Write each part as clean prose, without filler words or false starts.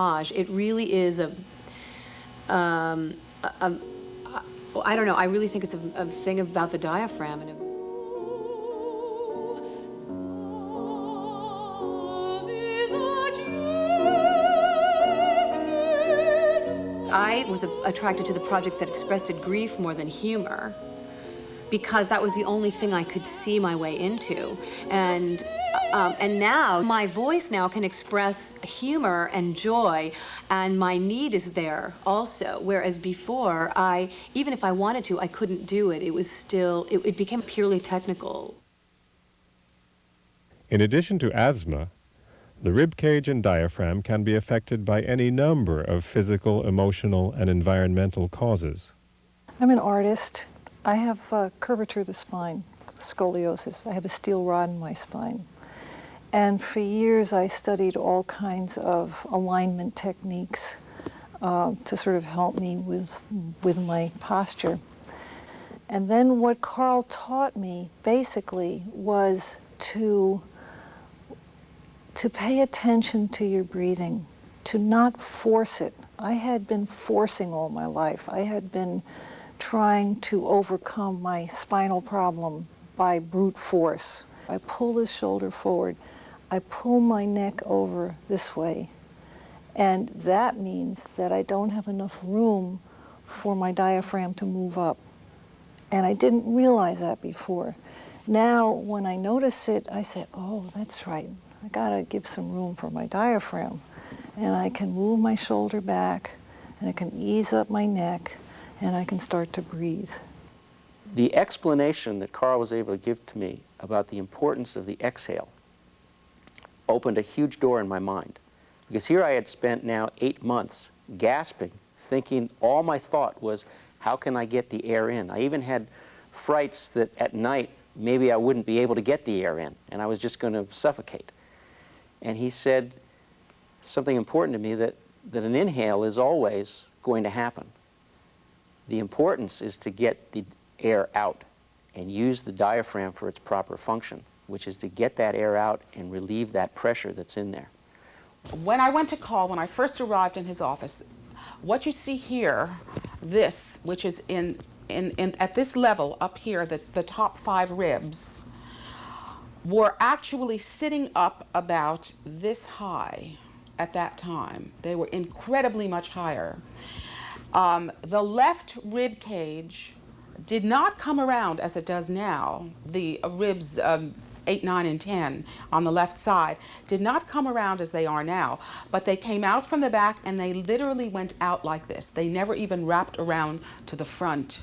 It really is I don't know, I really think it's a thing about the diaphragm. I was attracted to the projects that expressed grief more than humor, because that was the only thing I could see my way into. And now my voice now can express humor and joy, and my need is there also. Whereas before, even if I wanted to, I couldn't do it. It was still, it became purely technical. In addition to asthma, the rib cage and diaphragm can be affected by any number of physical, emotional, and environmental causes. I'm an artist. I have curvature of the spine, scoliosis. I have a steel rod in my spine. And for years I studied all kinds of alignment techniques to sort of help me with my posture. And then what Carl taught me basically was to pay attention to your breathing, to not force it. I had been forcing all my life. I had been trying to overcome my spinal problem by brute force. I pull this shoulder forward. I pull my neck over this way. And that means that I don't have enough room for my diaphragm to move up. And I didn't realize that before. Now, when I notice it, I say, oh, that's right. I gotta give some room for my diaphragm. And I can move my shoulder back, and I can ease up my neck, and I can start to breathe. The explanation that Carl was able to give to me about the importance of the exhale opened a huge door in my mind. Because here I had spent now 8 months gasping, thinking all my thought was, how can I get the air in? I even had frights that at night maybe I wouldn't be able to get the air in, and I was just going to suffocate. And he said something important to me, that an inhale is always going to happen. The importance is to get the air out and use the diaphragm for its proper function, which is to get that air out and relieve that pressure that's in there. When I went to Carl, when I first arrived in his office, what you see here, this, which is at this level up here, the top 5 ribs, were actually sitting up about this high at that time. They were incredibly much higher. The left rib cage did not come around as it does now. The ribs 8, 9, and 10 on the left side did not come around as they are now, but they came out from the back and they literally went out like this. They never even wrapped around to the front.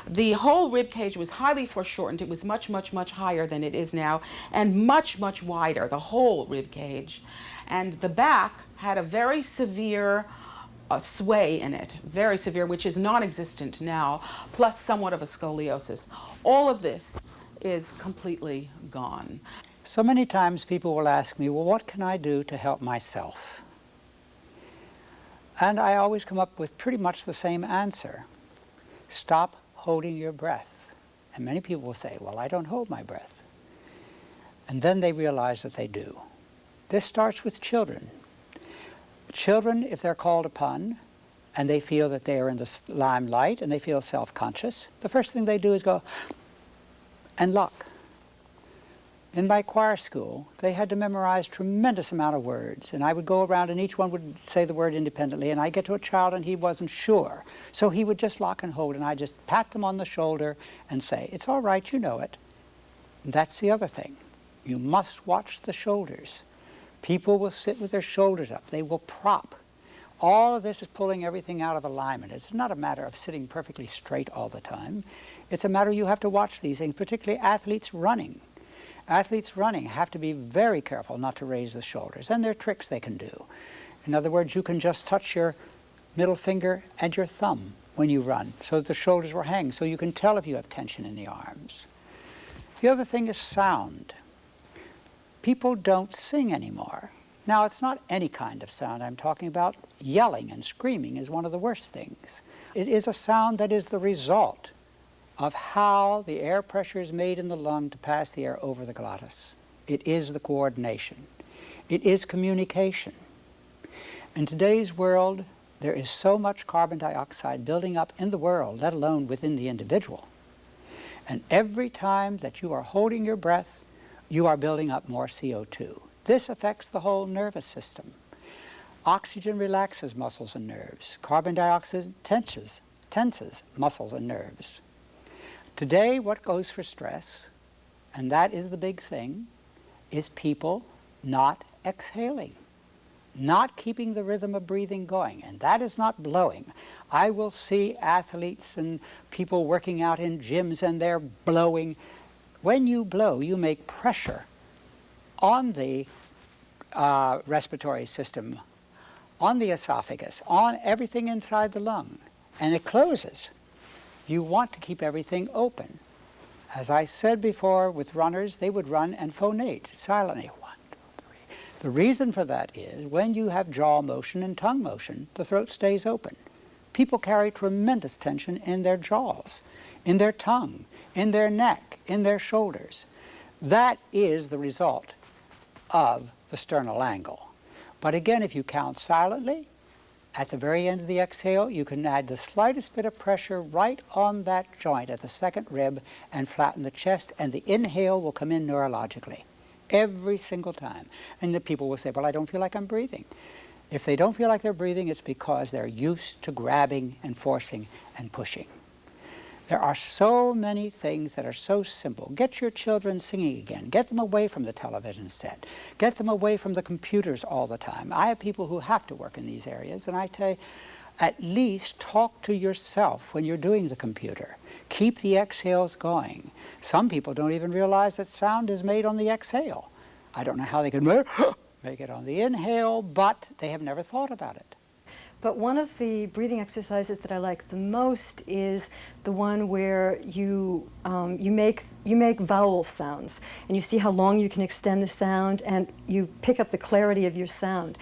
The whole rib cage was highly foreshortened. It was much, much, much higher than it is now, and much, much wider, the whole rib cage. And the back had a very severe sway in it, very severe, which is non-existent now, plus somewhat of a scoliosis. All of this is completely gone. So many times people will ask me, well, what can I do to help myself? And I always come up with pretty much the same answer. Stop holding your breath. And many people will say, well, I don't hold my breath. And then they realize that they do. This starts with children. Children, if they're called upon and they feel that they are in the limelight and they feel self-conscious, the first thing they do is go and lock. In my choir school, they had to memorize a tremendous amount of words, and I would go around and each one would say the word independently, and I'd get to a child and he wasn't sure. So he would just lock and hold, and I'd just pat them on the shoulder and say, it's all right, you know it. And that's the other thing. You must watch the shoulders. People will sit with their shoulders up. They will prop. All of this is pulling everything out of alignment. It's not a matter of sitting perfectly straight all the time. It's a matter you have to watch these things, particularly athletes running. Athletes running have to be very careful not to raise the shoulders, and there are tricks they can do. In other words, you can just touch your middle finger and your thumb when you run, so that the shoulders will hang, so you can tell if you have tension in the arms. The other thing is sound. People don't sing anymore. Now, it's not any kind of sound I'm talking about. Yelling and screaming is one of the worst things. It is a sound that is the result of how the air pressure is made in the lung to pass the air over the glottis. It is the coordination. It is communication. In today's world, there is so much carbon dioxide building up in the world, let alone within the individual. And every time that you are holding your breath, you are building up more CO2. This affects the whole nervous system. Oxygen relaxes muscles and nerves. Carbon dioxide tenses muscles and nerves. Today, what goes for stress, and that is the big thing, is people not exhaling, not keeping the rhythm of breathing going, and that is not blowing. I will see athletes and people working out in gyms and they're blowing. When you blow, you make pressure on the respiratory system, on the esophagus, on everything inside the lung, and it closes. You want to keep everything open. As I said before, with runners, they would run and phonate silently. 1, 2, 3. The reason for that is when you have jaw motion and tongue motion, the throat stays open. People carry tremendous tension in their jaws, in their tongue, in their neck, in their shoulders. That is the result of the sternal angle. But again, if you count silently, at the very end of the exhale, you can add the slightest bit of pressure right on that joint at the second rib and flatten the chest, and the inhale will come in neurologically every single time. And the people will say, well, I don't feel like I'm breathing. If they don't feel like they're breathing, it's because they're used to grabbing and forcing and pushing. There are so many things that are so simple. Get your children singing again. Get them away from the television set. Get them away from the computers all the time. I have people who have to work in these areas, and I tell you, at least talk to yourself when you're doing the computer. Keep the exhales going. Some people don't even realize that sound is made on the exhale. I don't know how they can make it on the inhale, but they have never thought about it. But one of the breathing exercises that I like the most is the one where you make vowel sounds, and you see how long you can extend the sound, and you pick up the clarity of your sound.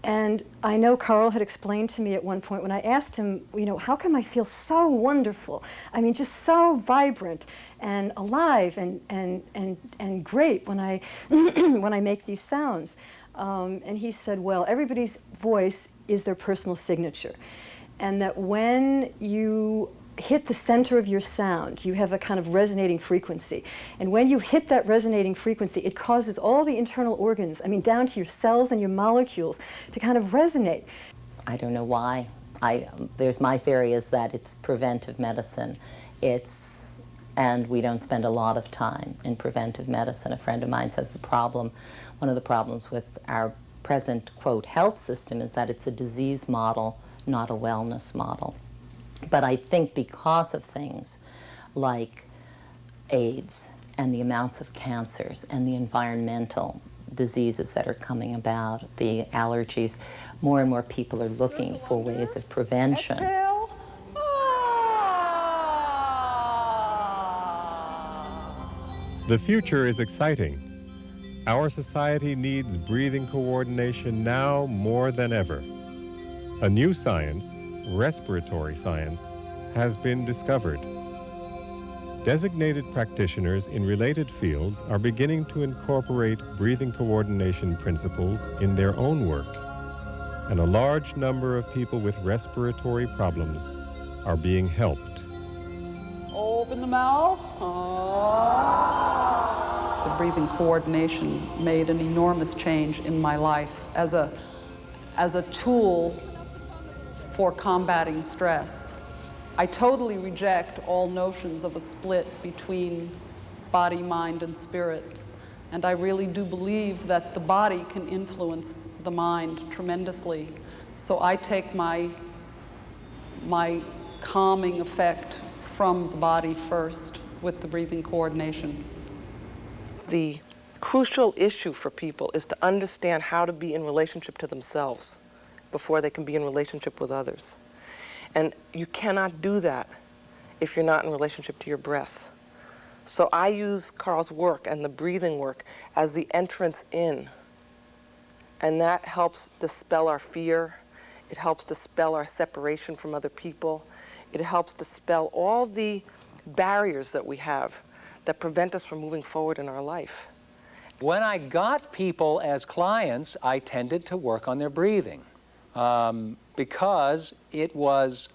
And I know Carl had explained to me at one point when I asked him, you know, how come I feel so wonderful? I mean, just so vibrant and alive and great when I when I make these sounds. And he said, well, everybody's voice is their personal signature. And that when you hit the center of your sound, you have a kind of resonating frequency. And when you hit that resonating frequency, it causes all the internal organs, I mean, down to your cells and your molecules, to kind of resonate. I don't know why. There's my theory is that it's preventive medicine. And we don't spend a lot of time in preventive medicine. A friend of mine says one of the problems with our present, quote, health system is that it's a disease model, not a wellness model. But I think because of things like AIDS and the amounts of cancers and the environmental diseases that are coming about, the allergies, more and more people are looking for ways of prevention. Exhale. The future is exciting. Our society needs breathing coordination now more than ever. A new science, respiratory science, has been discovered. Designated practitioners in related fields are beginning to incorporate breathing coordination principles in their own work, and a large number of people with respiratory problems are being helped. Open the mouth. The breathing coordination made an enormous change in my life as a tool for combating stress. I totally reject all notions of a split between body, mind, and spirit. And I really do believe that the body can influence the mind tremendously. So I take my calming effect from the body first with the breathing coordination. The crucial issue for people is to understand how to be in relationship to themselves before they can be in relationship with others. And you cannot do that if you're not in relationship to your breath. So I use Carl's work and the breathing work as the entrance in. And that helps dispel our fear. It helps dispel our separation from other people. It helps dispel all the barriers that we have that prevent us from moving forward in our life. When I got people as clients, I tended to work on their breathing. because it was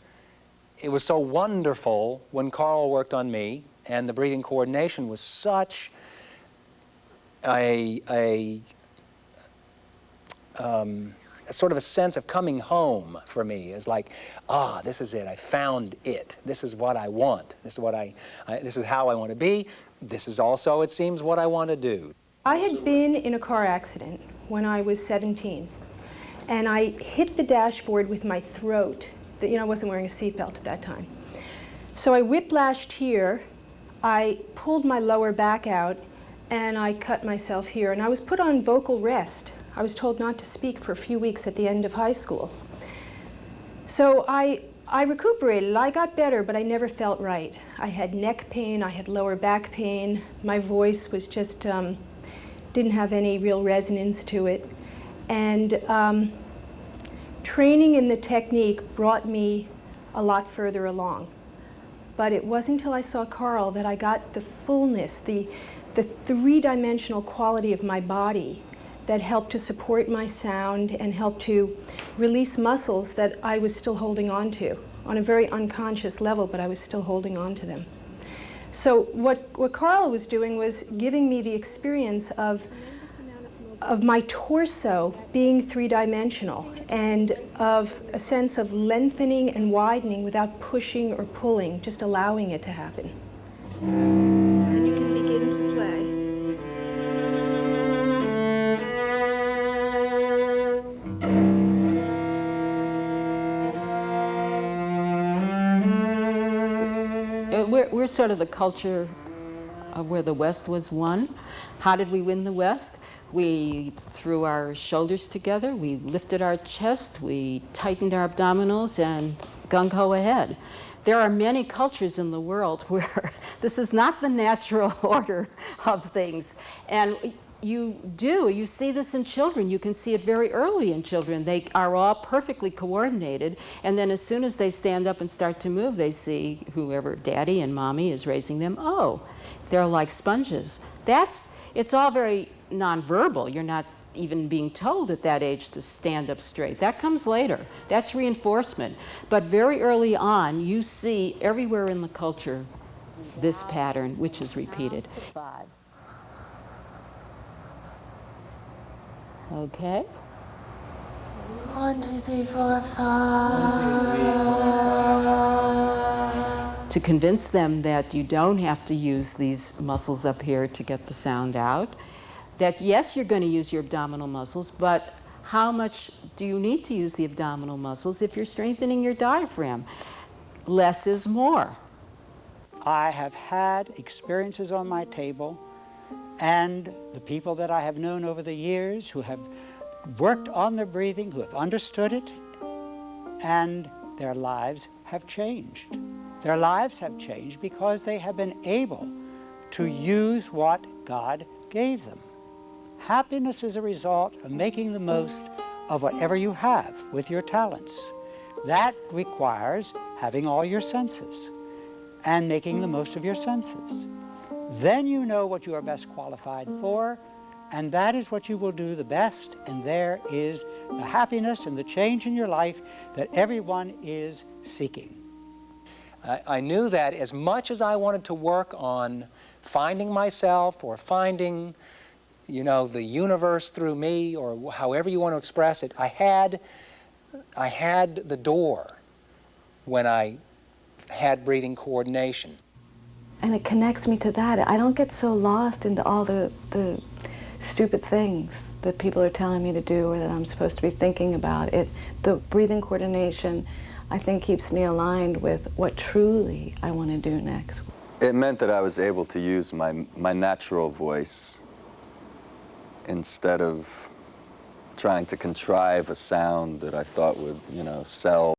so wonderful when Carl worked on me, and the breathing coordination was such a sort of a sense of coming home for me. It's like, ah, this is it. I found it. This is what I want. This is what this is how I want to be. This is also, it seems, what I want to do. I had been in a car accident when I was 17, and I hit the dashboard with my throat. I wasn't wearing a seatbelt at that time. So I whiplashed here, I pulled my lower back out, and I cut myself here. And I was put on vocal rest. I was told not to speak for a few weeks at the end of high school. So I recuperated. I got better, but I never felt right. I had neck pain, I had lower back pain. My voice was just, didn't have any real resonance to it. And training in the technique brought me a lot further along. But it wasn't until I saw Carl that I got the fullness, the three-dimensional quality of my body that helped to support my sound and helped to release muscles that I was still holding on to on a very unconscious level, but I was still holding on to them. So what Carl was doing was giving me the experience of my torso being three-dimensional and of a sense of lengthening and widening without pushing or pulling, just allowing it to happen. And you can begin to play. We're sort of the culture of where the West was won. How did we win the West? We threw our shoulders together, we lifted our chest, we tightened our abdominals, and gung-ho ahead. There are many cultures in the world where this is not the natural order of things. And you see this in children. You can see it very early in children. They are all perfectly coordinated, and then as soon as they stand up and start to move, they see whoever, daddy and mommy, is raising them. Oh, they're like sponges. It's all very nonverbal. You're not even being told at that age to stand up straight. That comes later. That's reinforcement. But very early on, you see everywhere in the culture this pattern, which is repeated. Okay. 1, 2, 3, 4, 5. To convince them that you don't have to use these muscles up here to get the sound out. That yes, you're going to use your abdominal muscles, but how much do you need to use the abdominal muscles if you're strengthening your diaphragm? Less is more. I have had experiences on my table, and the people that I have known over the years who have worked on their breathing, who have understood it, and their lives have changed. Their lives have changed because they have been able to use what God gave them. Happiness is a result of making the most of whatever you have with your talents. That requires having all your senses and making the most of your senses. Then you know what you are best qualified for, and that is what you will do the best, and there is the happiness and the change in your life that everyone is seeking. I knew that as much as I wanted to work on finding myself or finding, the universe through me, or however you want to express it, I had the door when I had breathing coordination. And it connects me to that. I don't get so lost into all the stupid things that people are telling me to do or that I'm supposed to be thinking about. The breathing coordination, I think, keeps me aligned with what truly I want to do next. It meant that I was able to use my natural voice instead of trying to contrive a sound that I thought would, sell.